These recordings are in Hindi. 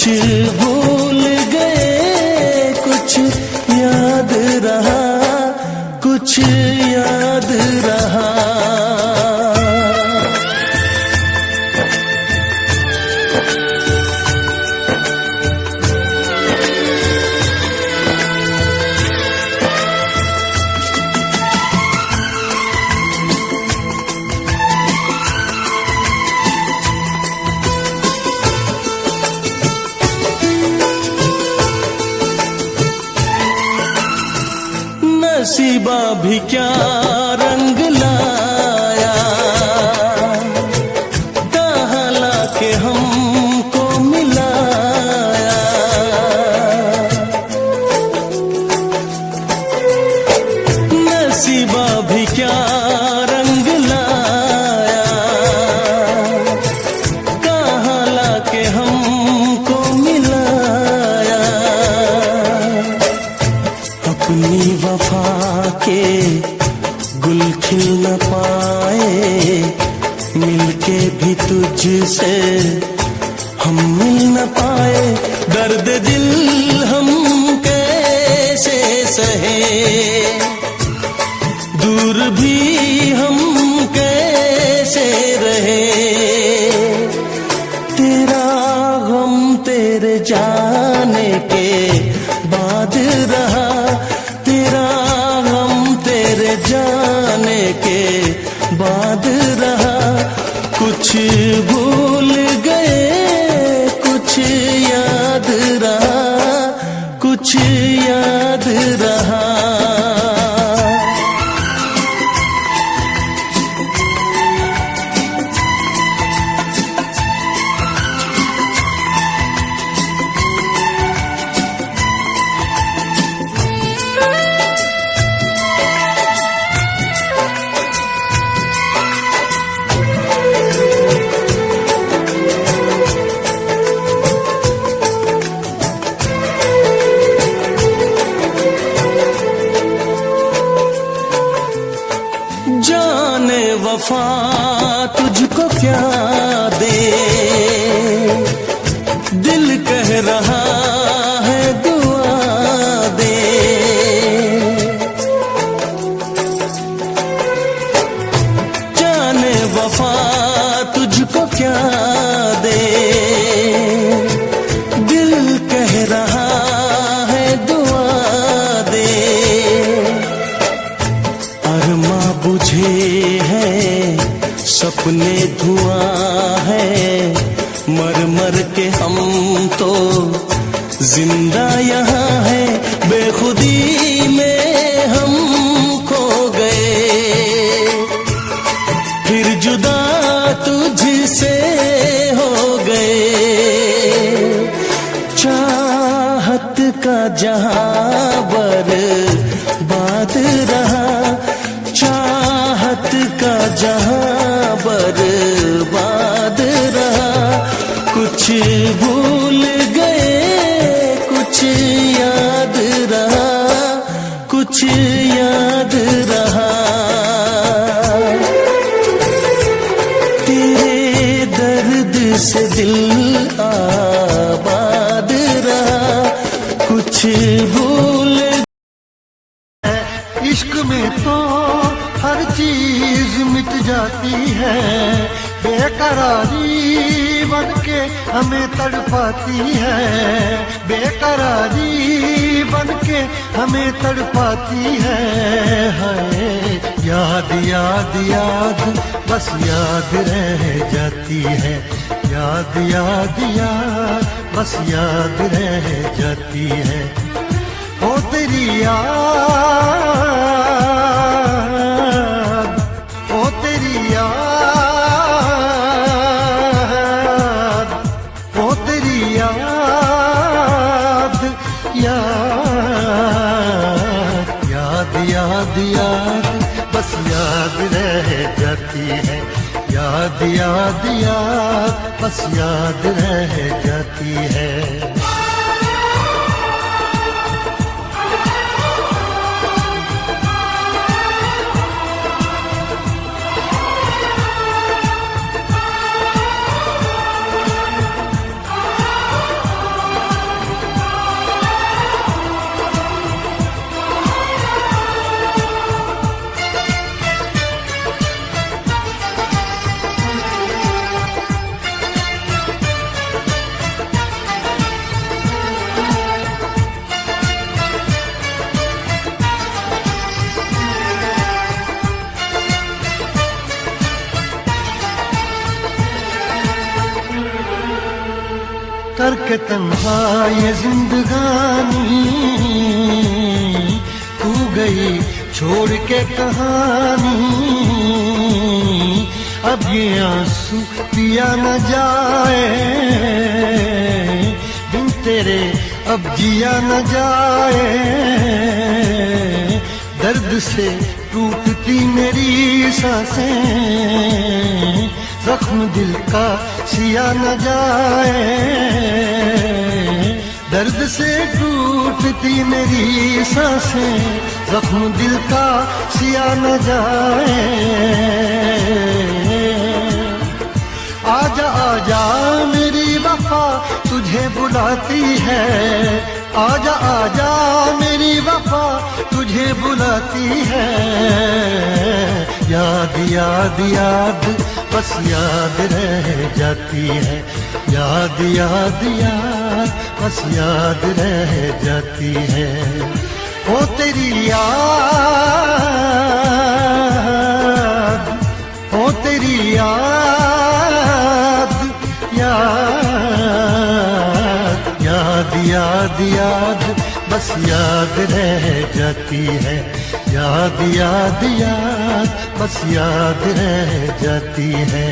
भूल गए, कुछ याद रहा, कुछ याद रहा। नसीबा भी क्या रंग लाया, कहाँ लाके हमको मिलाया। नसीबा भी क्या रंग लाया, कहाँ लाके हमको मिलाया। अपनी वफा के गुल खिल न पाए, मिलके भी तुझसे हम मिल न पाए। दर्द दिल हम कैसे सहे, दूर भी हम कैसे रहे। तेरा गम तेरे जाने के बाद रहा, तेरा गम तेरे जाने के बाद रहा। कुछ भूल गए, कुछ याद रहा, कुछ याद रहा। जाने वफा तुझको क्या दे, दिल कह रहा है दुआ दे। जाने वफा तुझको क्या दे, दिल कह रहा है दुआ दे। अरमा बुझे हैं, सपने धुआं है, मर मर के हम तो जिंदा यहाँ है। बेखुदी में हम खो गए, फिर जुदा तुझसे हो गए। चाहत का जहां बर्बाद रहा, चाहत का जहां बर्बाद रहा। कुछ भूल गए, कुछ याद रहा, कुछ याद रहा। तेरे दर्द से दिल आबाद रहा, कुछ भूल। इश्क में तो हर चीज मिट जाती है, बेकरारी बनके हमें तड़पाती है। बेकरारी बनके हमें तड़पाती है। हाय याद याद याद बस याद रह जाती है। याद याद याद बस याद रह जाती है। ओ तेरी याद, ओ तेरी याद, ओ तेरी याद, याद याद याद याद बस याद रह जाती है। याद याद याद बस याद रह जाती है। करके तन्हा ये जिंदगानी, तू गई छोड़ के कहानी। अब ये आंसू पिया न जाए, बिन तेरे अब जिया न जाए। दर्द से टूटती मेरी सांसें, जख्म दिल का सिया न जाए। दर्द से टूटती मेरी सांसें, जख्म दिल का सिया न जाए। आजा आजा मेरी वफा तुझे बुलाती है, आजा आजा मेरी वफा तुझे बुलाती है। याद याद याद बस याद रह जाती है, याद याद याद बस याद रह जाती है। ओ तेरी याद, ओ तेरी याद, याद याद याद याद बस याद रह जाती है, याद याद याद बस याद रह जाती है।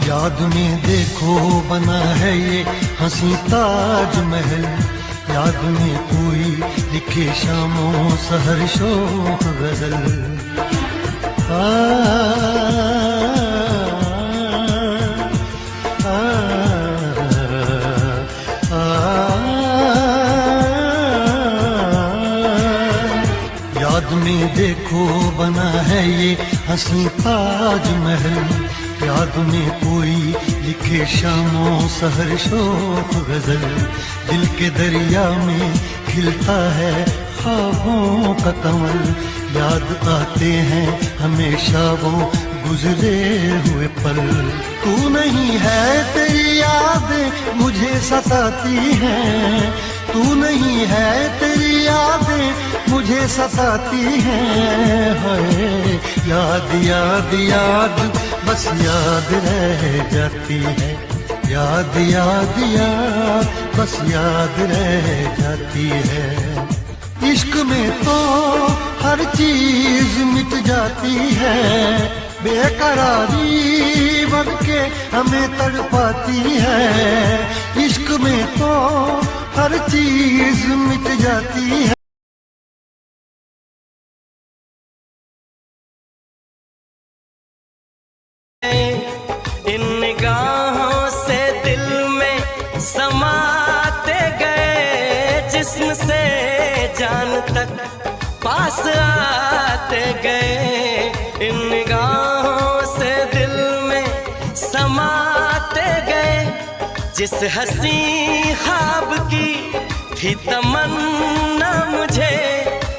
याद में देखो बना है ये हंसी ताजमहल, याद में कोई लिखे शामों सहर शोक गजल। याद में देखो बना है ये हंसी ताजमहल, याद में कोई लिखे शामों सहर शोक गजल। दिल के दरिया में खिलता है ख्वाबों का कमल, याद आते हैं हमेशा वो गुजरे हुए पल। तू नहीं है तेरी यादें मुझे सताती हैं, तू नहीं है तेरी यादें मुझे सताती हैं। हाय याद याद याद बस याद रह जाती है, याद याद याद बस याद रह जाती है। इश्क में तो हर चीज मिट जाती है, बेकरारी बन के हमें तड़पाती है। इश्क में तो हर चीज मिट जाती है। इन निगाहों से दिल में समाते गए, जिस्म से जान तक पास आते गए। इन निगाहों से दिल में समाते गए, जिस हंसी ख्वाब की थी तमन्ना मुझे,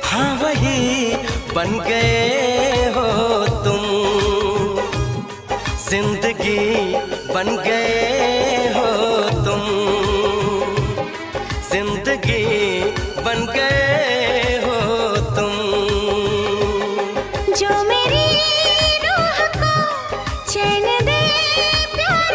हाँ वही बन गए हो तुम। जिंदगी बन गए हो तुम, जिंदगी बन गए हो तुम। जो मेरी रूह को चैन दे, प्यार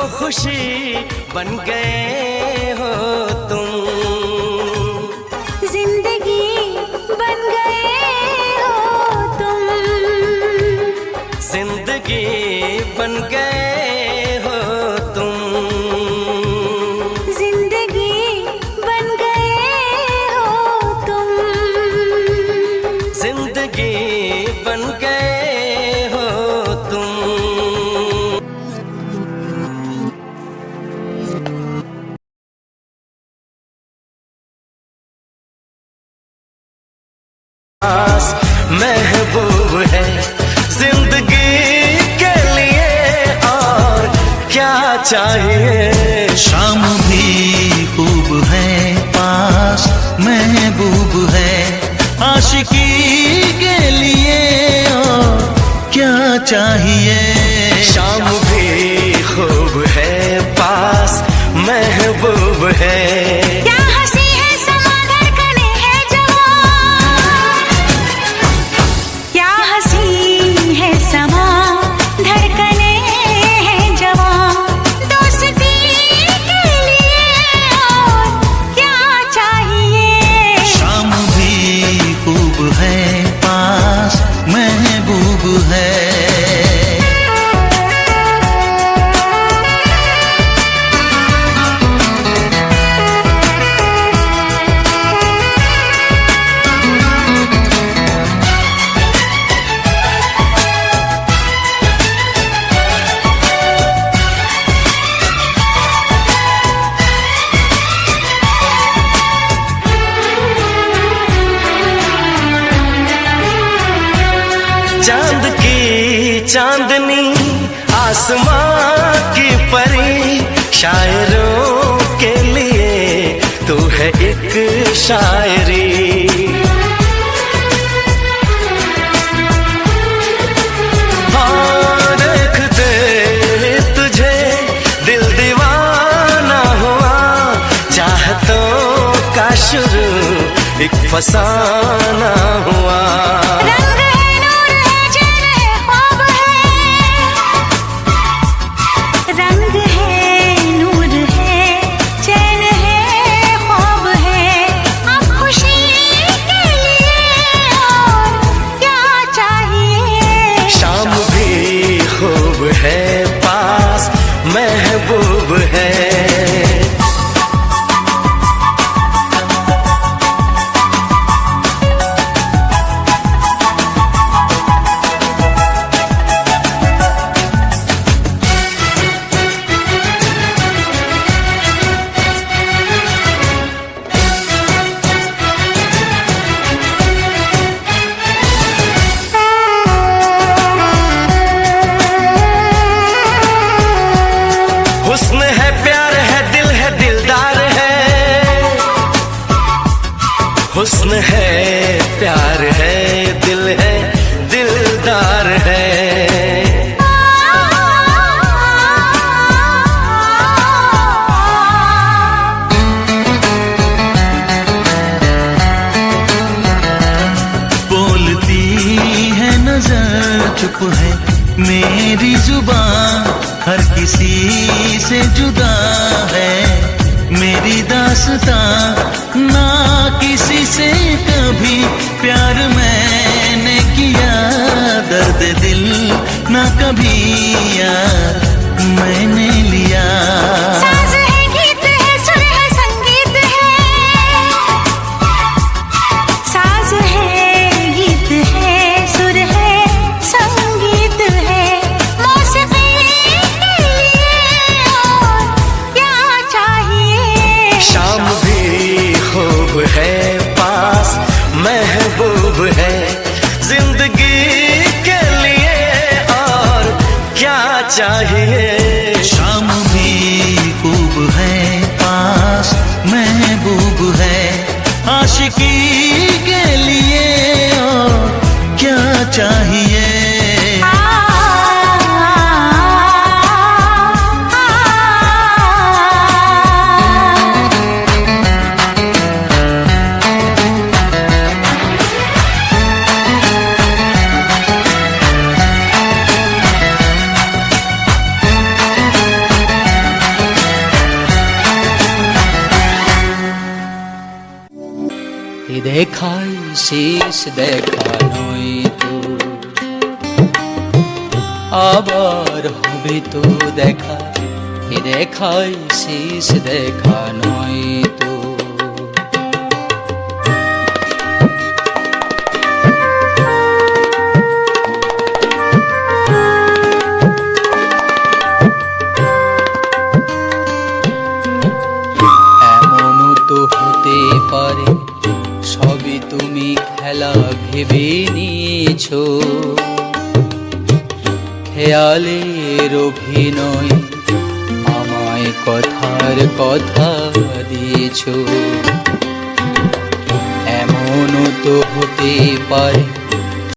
खुशी बन गए हो तुम। जिंदगी बन गए हो तुम। जिंदगी बन गए हो तुम। जिंदगी बन गए हो तुम। जिंदगी बन गए हो तुम। महबूब है जिंदगी के लिए और क्या चाहिए। शाम भी खूब है पास महबूब है आशिकी के लिए और क्या चाहिए। शाम भी खूब है पास महबूब है। क्या हंसी है समा धड़कने है जवां। क्या हंसी है समा धड़कने है जवां। दोस्ती के लिए और क्या चाहिए। शाम भी खूब है पास महबूब है। चांद की चांदनी आसमां की परी शायरों के लिए तू है एक शायरी। हाँ देखते तुझे दिल दीवाना हुआ चाहतों का शुरू एक फसाना हुआ। रंग है नूर है चैन है ख्वाब है। अब खुशी के लिए और क्या चाहिए। शाम भी खूब है पास महबूब है। हुस्न है प्यार है दिल है दिलदार है। हुस्न है प्यार है दिल है दिलदार है। बोलती है नजर चुप है मेरी जुबान हर किसी से जुदा है मेरी दास्तां। ना किसी से कभी प्यार मैंने किया दर्द दिल ना कभी यार मैंने लिया। साज है गीत है सुर है संगीत है। साज है गीत है सुर है संगीत है। मौसीकी के लिए और क्या चाहिए। शाम भी खूब है पास महबूब है जिंदगी के लिए और क्या चाहिए। এ দেখাই শেষ দেখা নয় তো, আবার হবে তো দেখা, এ দেখাই শেষ দেখা নয় তো। এমনও তো হতে পারে সবই তুমি খেলা ভেবে নিয়েছো, খেয়ালের অভিনয় আমায় কথার কথা দিয়েছো। এমনও তো হতে পারে